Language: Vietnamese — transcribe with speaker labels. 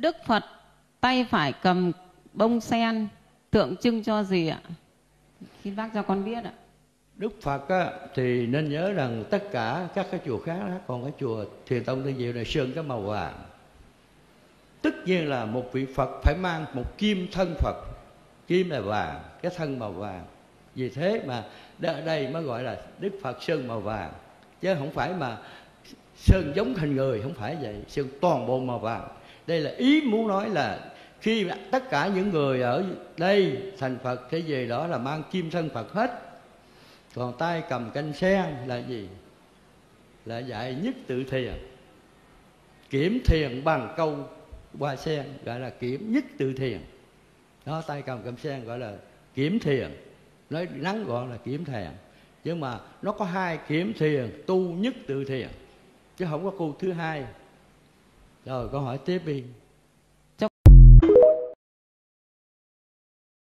Speaker 1: Đức Phật tay phải cầm bông sen tượng trưng cho gì ạ? Xin bác cho con biết ạ.
Speaker 2: Đức Phật á, thì nên nhớ rằng tất cả các cái chùa khác đó, còn cái chùa Thiền Tông Thiên Diệu này sơn cái màu vàng. Tất nhiên là một vị Phật phải mang một kim thân Phật. Kim là vàng, cái thân màu vàng. Vì thế mà ở đây mới gọi là Đức Phật sơn màu vàng. Chứ không phải mà sơn giống hình người, không phải vậy. Sơn toàn bộ màu vàng. Đây là ý muốn nói là khi tất cả những người ở đây thành Phật thế gì đó là mang kim thân Phật hết. Còn tay cầm canh sen là gì? Là dạy nhất tự thiền. Kiểm thiền bằng câu hoa sen gọi là kiểm nhất tự thiền. Đó, tay cầm canh sen gọi là kiểm thiền. Nói ngắn gọn là kiểm thiền. Nhưng mà nó có hai kiểm thiền, tu nhất tự thiền, chứ không có câu thứ hai. Rồi câu hỏi tiếp đi.